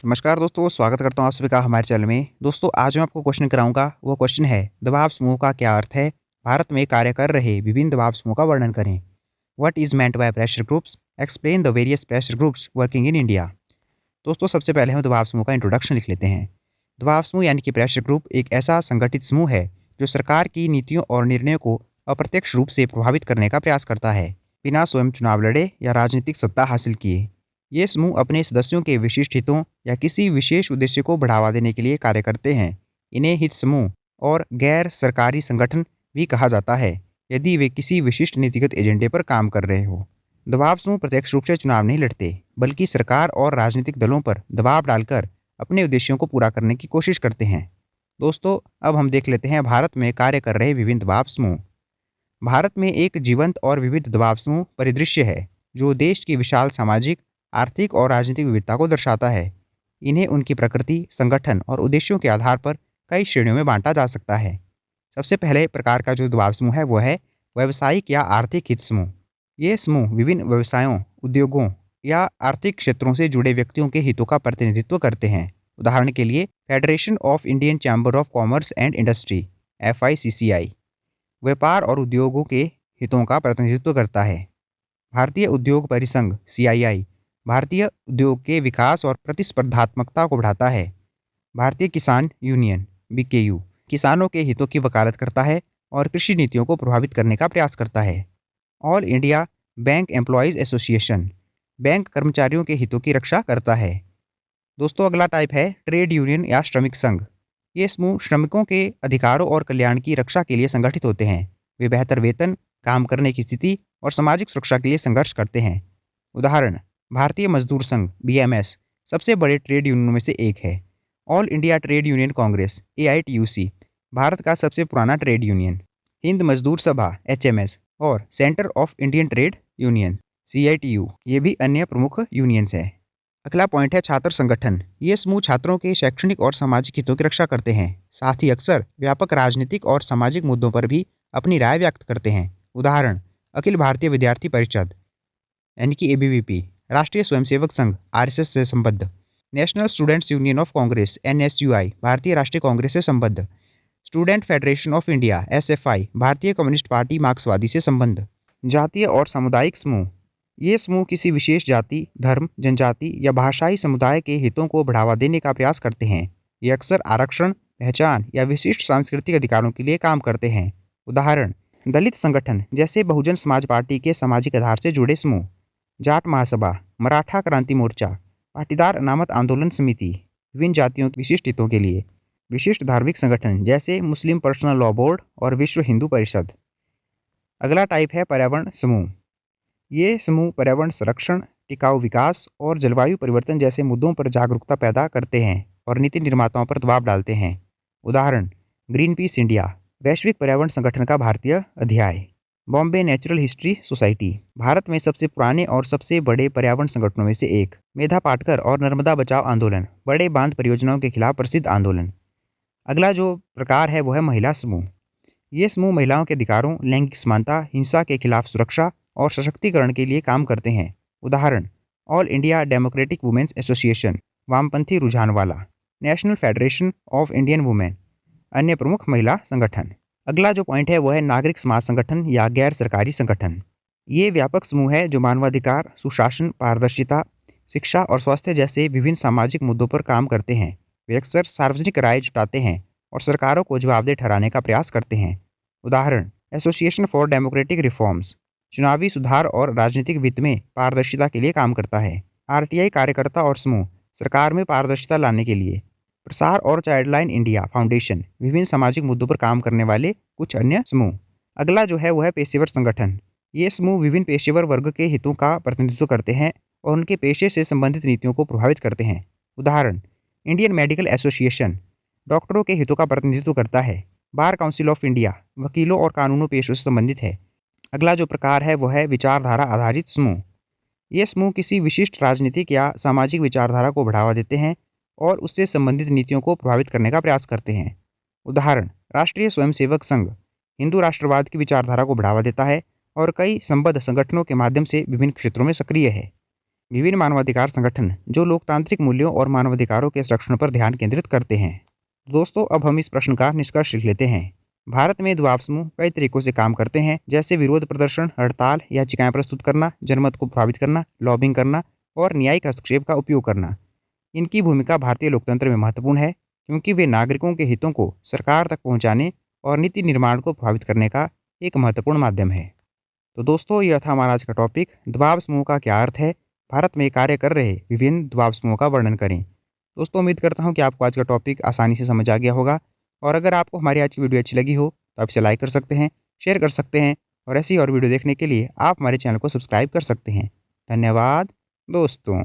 नमस्कार दोस्तों, स्वागत करता हूँ आप सभी का हमारे चैनल में। दोस्तों, आज मैं आपको क्वेश्चन कराऊंगा। वो क्वेश्चन है, दबाव समूह का क्या अर्थ है? भारत में कार्य कर रहे विभिन्न दबाव समूह का वर्णन करें। What is meant by pressure groups? Explain the various pressure groups working in India. दोस्तों, सबसे पहले हम दबाव समूह का इंट्रोडक्शन लिख लेते हैं। दबाव समूह यानी कि प्रेशर ग्रुप एक ऐसा संगठित समूह है जो सरकार की नीतियों और निर्णयों को अप्रत्यक्ष रूप से प्रभावित करने का प्रयास करता है, बिना स्वयं चुनाव लड़े या राजनीतिक सत्ता हासिल किए। ये समूह अपने सदस्यों के विशिष्ट हितों या किसी विशेष उद्देश्य को बढ़ावा देने के लिए कार्य करते हैं। इन्हें हित समूह और गैर सरकारी संगठन भी कहा जाता है, यदि वे किसी विशिष्ट नीतिगत एजेंडे पर काम कर रहे हो। दबाव समूह प्रत्यक्ष रूप से चुनाव नहीं लड़ते, बल्कि सरकार और राजनीतिक दलों पर दबाव डालकर अपने उद्देश्यों को पूरा करने की कोशिश करते हैं। दोस्तों, अब हम देख लेते हैं भारत में कार्य कर रहे विभिन्न दबाव समूह। भारत में एक जीवंत और विविध दबाव समूह परिदृश्य है, जो देश की विशाल सामाजिक, आर्थिक और राजनीतिक विविधता को दर्शाता है। इन्हें उनकी प्रकृति, संगठन और उद्देश्यों के आधार पर कई श्रेणियों में बांटा जा सकता है। सबसे पहले प्रकार का जो दबाव समूह है वो है व्यावसायिक या आर्थिक हित समूह। ये समूह विभिन्न व्यवसायों, उद्योगों या आर्थिक क्षेत्रों से जुड़े व्यक्तियों के हितों का प्रतिनिधित्व करते हैं। उदाहरण के लिए federation of Indian chamber of commerce and industry FICCI व्यापार और उद्योगों के हितों का प्रतिनिधित्व करता है। भारतीय उद्योग परिसंघ CII भारतीय उद्योग के विकास और प्रतिस्पर्धात्मकता को बढ़ाता है। भारतीय किसान यूनियन BKU किसानों के हितों की वकालत करता है और कृषि नीतियों को प्रभावित करने का प्रयास करता है। All India bank employees association bank कर्मचारियों के हितों की रक्षा करता है। दोस्तों, अगला टाइप है ट्रेड यूनियन या श्रमिक संघ। ये समूह श्रमिकों के अधिकारों और कल्याण की रक्षा के लिए संगठित होते हैं। वे बेहतर वेतन, काम करने की स्थिति और सामाजिक सुरक्षा के लिए संघर्ष करते हैं। उदाहरण, भारतीय मजदूर संघ BMS सबसे बड़े ट्रेड यूनियनों में से एक है। All India trade union Congress AITUC Bharat का सबसे पुराना ट्रेड यूनियन। हिंद मजदूर सभा HMS और centre of Indian trade union CITU ये भी अन्य प्रमुख यूनियंस हैं। अगला पॉइंट है छात्र संगठन। ये समूह छात्रों के शैक्षणिक और सामाजिक हितों की रक्षा करते हैं। साथ ही अक्सर व्यापक राजनीतिक और सामाजिक मुद्दों पर भी अपनी राय व्यक्त करते हैं। उदाहरण, अखिल भारतीय विद्यार्थी परिषद यानी कि ABVP, राष्ट्रीय स्वयंसेवक संघ RSS से संबद्ध, national students union of Congress NSUI भारतीय राष्ट्रीय कांग्रेस से संबद्ध, student federation of India SFI भारतीय कम्युनिस्ट पार्टी मार्क्सवादी से संबद्ध। जातीय और सामुदायिक समूह। ये समूह किसी विशेष जाति, धर्म, जनजाति या भाषाई समुदाय के हितों को बढ़ावा देने का प्रयास करते हैं। ये अक्सर आरक्षण, पहचान या विशिष्ट सांस्कृतिक अधिकारों के लिए काम करते हैं। उदाहरण, दलित संगठन जैसे बहुजन समाज पार्टी के सामाजिक आधार से जुड़े समूह, जाट महासभा, मराठा क्रांति मोर्चा, पाटीदार अनामत आंदोलन समिति विभिन्न जातियों के विशिष्ट हितों के लिए। विशिष्ट धार्मिक संगठन जैसे मुस्लिम पर्सनल लॉ बोर्ड और विश्व हिंदू परिषद। अगला टाइप है पर्यावरण समूह। ये समूह पर्यावरण संरक्षण, टिकाऊ विकास और जलवायु परिवर्तन जैसे मुद्दों पर जागरूकता पैदा करते हैं और नीति निर्माताओं पर दबाव डालते हैं। उदाहरण, ग्रीन पीस इंडिया वैश्विक पर्यावरण संगठन का भारतीय अध्याय, Bombay natural history society Bharat में सबसे पुराने और सबसे बड़े पर्यावरण संगठनों में से एक, मेधा पाटकर और नर्मदा बचाओ आंदोलन बड़े बांध परियोजनाओं के खिलाफ प्रसिद्ध आंदोलन। अगला जो प्रकार है वो है महिला समूह। ये समूह महिलाओं के अधिकारों, लैंगिक समानता, हिंसा के खिलाफ सुरक्षा और सशक्तिकरण के लिए काम करते हैं। उदाहरण, all India democratic women's association वामपंथी रुझान वाला, national federation of Indian women अन्य प्रमुख महिला संगठन। अगला जो पॉइंट है वो है नागरिक समाज संगठन या गैर सरकारी संगठन। ये व्यापक समूह है जो मानवाधिकार, सुशासन, पारदर्शिता, शिक्षा और स्वास्थ्य जैसे विभिन्न सामाजिक मुद्दों पर काम करते हैं। वे अक्सर सार्वजनिक राय जुटाते हैं और सरकारों को जवाबदेह ठहराने का प्रयास करते हैं। उदाहरण, एसोसिएशन फॉर डेमोक्रेटिक रिफॉर्म्स चुनावी सुधार और राजनीतिक वित्त में पारदर्शिता के लिए काम करता है। RTI कार्यकर्ता और समूह सरकार में पारदर्शिता लाने के लिए। प्रसार और चाइल्डलाइन इंडिया फाउंडेशन विभिन्न सामाजिक मुद्दों पर काम करने वाले कुछ अन्य समूह। अगला जो है वो है पेशेवर संगठन। ये समूह विभिन्न पेशेवर वर्ग के हितों का प्रतिनिधित्व करते हैं और उनके पेशे से संबंधित नीतियों को प्रभावित करते हैं। उदाहरण, इंडियन मेडिकल एसोसिएशन डॉक्टरों के हितों का प्रतिनिधित्व करता है। बार काउंसिल ऑफ इंडिया वकीलों और कानूनों पेशों से संबंधित है। अगला जो प्रकार है वो है विचारधारा आधारित समूह। ये समूह किसी विशिष्ट राजनीतिक या सामाजिक विचारधारा को बढ़ावा देते हैं और उससे संबंधित नीतियों को प्रभावित करने का प्रयास करते हैं। उदाहरण, राष्ट्रीय स्वयंसेवक संघ हिंदू राष्ट्रवाद की विचारधारा को बढ़ावा देता है और कई संबद्ध संगठनों के माध्यम से विभिन्न क्षेत्रों में सक्रिय है। विभिन्न मानवाधिकार संगठन जो लोकतांत्रिक मूल्यों और मानवाधिकारों के संरक्षण पर ध्यान केंद्रित करते हैं। दोस्तों, अब हम इस प्रश्न का निष्कर्ष लिख लेते हैं। भारत में दबाव समूह कई तरीकों से काम करते हैं, जैसे विरोध प्रदर्शन, हड़ताल, याचिकाएं प्रस्तुत करना, जनमत को प्रभावित करना, लॉबिंग करना और न्यायिक हस्तक्षेप का उपयोग करना। इनकी भूमिका भारतीय लोकतंत्र में महत्वपूर्ण है, क्योंकि वे नागरिकों के हितों को सरकार तक पहुंचाने और नीति निर्माण को प्रभावित करने का एक महत्वपूर्ण माध्यम है। तो दोस्तों, यह था हमारा आज का टॉपिक, दबाव समूह का क्या अर्थ है, भारत में कार्य कर रहे विभिन्न दबाव समूहों का वर्णन करें। दोस्तों, उम्मीद करता हूँ कि आपको आज का टॉपिक आसानी से समझ आ गया होगा। और अगर आपको हमारी आज की वीडियो अच्छी लगी हो तो आप इसे लाइक कर सकते हैं, शेयर कर सकते हैं और ऐसी और वीडियो देखने के लिए आप हमारे चैनल को सब्सक्राइब कर सकते हैं। धन्यवाद दोस्तों।